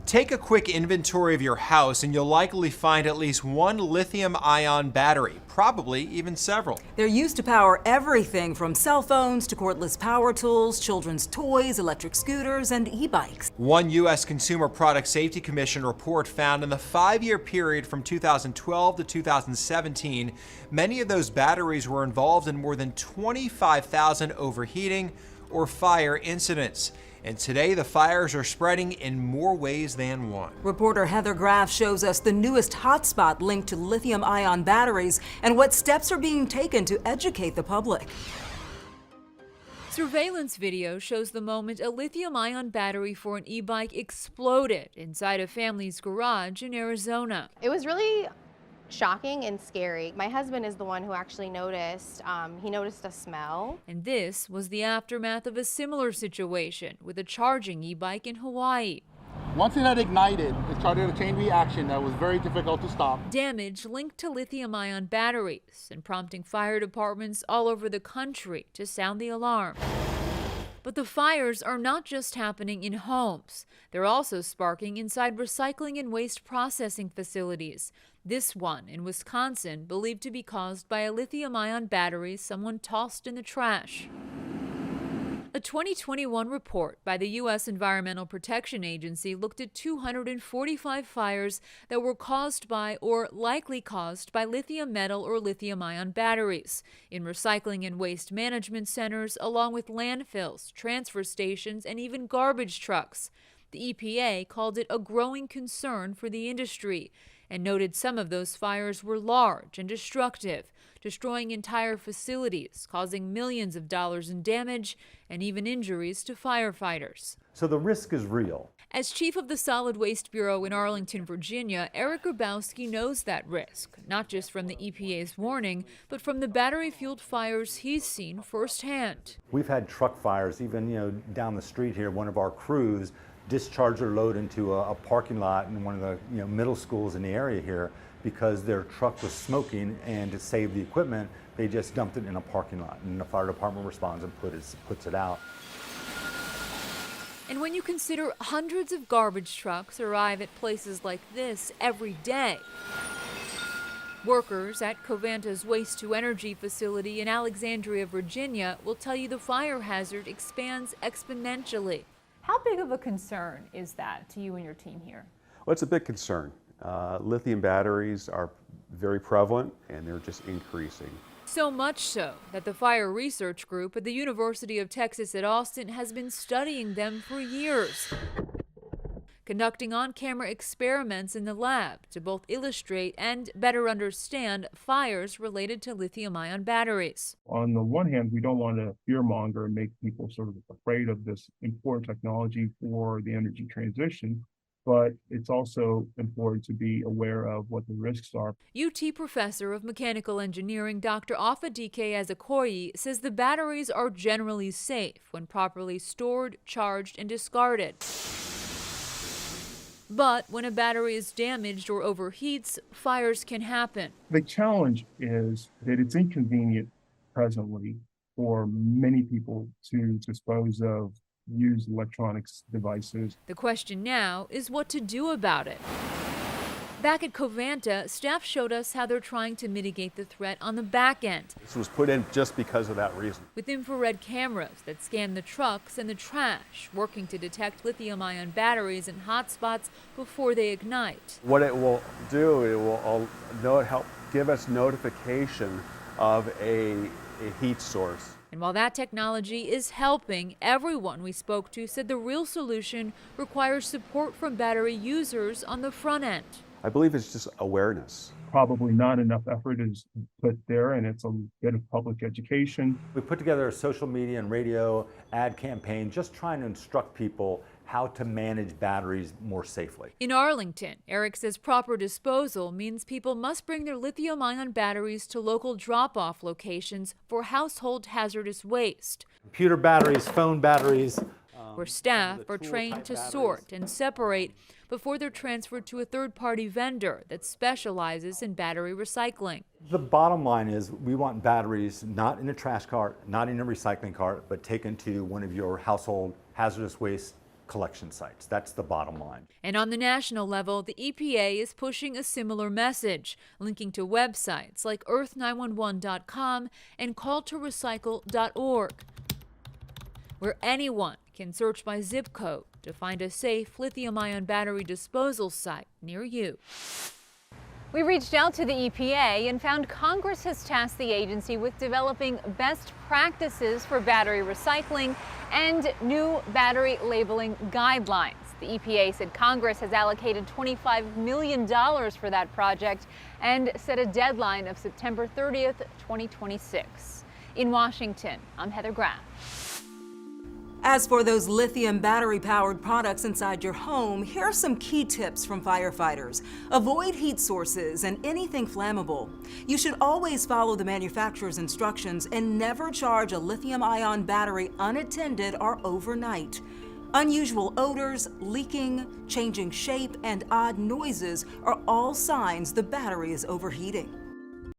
Take a quick inventory of your house and you'll likely find at least one lithium-ion battery, probably even several. They're used to power everything from cell phones to cordless power tools, children's toys, electric scooters, and e-bikes. One U.S. Consumer Product Safety Commission report found in the 5-year period from 2012 to 2017, many of those batteries were involved in more than 25,000 overheating or fire incidents. And today, the fires are spreading in more ways than one. Reporter Heather Graf shows us the newest hotspot linked to lithium-ion batteries and what steps are being taken to educate the public. Surveillance video shows the moment a lithium-ion battery for an e-bike exploded inside a family's garage in Arizona. It was really shocking and scary. My husband is the one who actually noticed. He noticed a smell. And this was the aftermath of a similar situation with a charging e-bike in Hawaii. Once it had ignited, it started a chain reaction that was very difficult to stop. Damage linked to lithium-ion batteries and prompting fire departments all over the country to sound the alarm. But the fires are not just happening in homes. They're also sparking inside recycling and waste processing facilities. This one in Wisconsin believed to be caused by a lithium-ion battery someone tossed in the trash. A 2021 report by the U.S. Environmental Protection Agency looked at 245 fires that were caused by or likely caused by lithium metal or lithium-ion batteries in recycling and waste management centers, along with landfills, transfer stations, and even garbage trucks. The EPA called it a growing concern for the industry and noted some of those fires were large and destructive, destroying entire facilities, causing millions of dollars in damage and even injuries to firefighters. So the risk is real. As chief of the Solid Waste Bureau in Arlington, Virginia, Eric Grabowski knows that risk, not just from the EPA's warning, but from the battery-fueled fires he's seen firsthand. We've had truck fires, even down the street here. One of our crews discharged their load into a parking lot in one of the middle schools in the area here because their truck was smoking, and to save the equipment, they just dumped it in a parking lot, and the fire department responds and puts it out. And when you consider hundreds of garbage trucks arrive at places like this every day, workers at Covanta's waste-to-energy facility in Alexandria, Virginia, will tell you the fire hazard expands exponentially. How big of a concern is that to you and your team here? Well, it's a big concern. Lithium batteries are very prevalent, and they're just increasing. So much so that the Fire Research Group at the University of Texas at Austin has been studying them for years, conducting on-camera experiments in the lab to both illustrate and better understand fires related to lithium-ion batteries. On the one hand, we don't want to fearmonger and make people sort of afraid of this important technology for the energy transition, but it's also important to be aware of what the risks are. UT professor of mechanical engineering Dr. Afadike Azakoyi says the batteries are generally safe when properly stored, charged, and discarded. But when a battery is damaged or overheats, fires can happen. The challenge is that it's inconvenient presently for many people to dispose of used electronics devices. The question now is what to do about it. Back at Covanta, staff showed us how they're trying to mitigate the threat on the back end. This was put in just because of that reason. With infrared cameras that scan the trucks and the trash, working to detect lithium-ion batteries in hotspots before they ignite. What it will do, it will help give us notification of a heat source. And while that technology is helping, everyone we spoke to said the real solution requires support from battery users on the front end. I believe it's just awareness. Probably not enough effort is put there, and it's a bit of public education. We put together a social media and radio ad campaign just trying to instruct people how to manage batteries more safely. In Arlington, Eric says proper disposal means people must bring their lithium-ion batteries to local drop-off locations for household hazardous waste. Computer batteries, phone batteries. Where staff are trained to sort and separate before they're transferred to a third-party vendor that specializes in battery recycling. The bottom line is we want batteries not in a trash cart, not in a recycling cart, but taken to one of your household hazardous waste collection sites. That's the bottom line. And on the national level, the EPA is pushing a similar message, linking to websites like earth911.com and calltorecycle.org, where anyone can search by zip code to find a safe lithium-ion battery disposal site near you. We reached out to the EPA and found Congress has tasked the agency with developing best practices for battery recycling and new battery labeling guidelines. The EPA said Congress has allocated $25 million for that project and set a deadline of September 30th, 2026. In Washington, I'm Heather Graf. As for those lithium battery-powered products inside your home, here are some key tips from firefighters. Avoid heat sources and anything flammable. You should always follow the manufacturer's instructions and never charge a lithium-ion battery unattended or overnight. Unusual odors, leaking, changing shape, and odd noises are all signs the battery is overheating.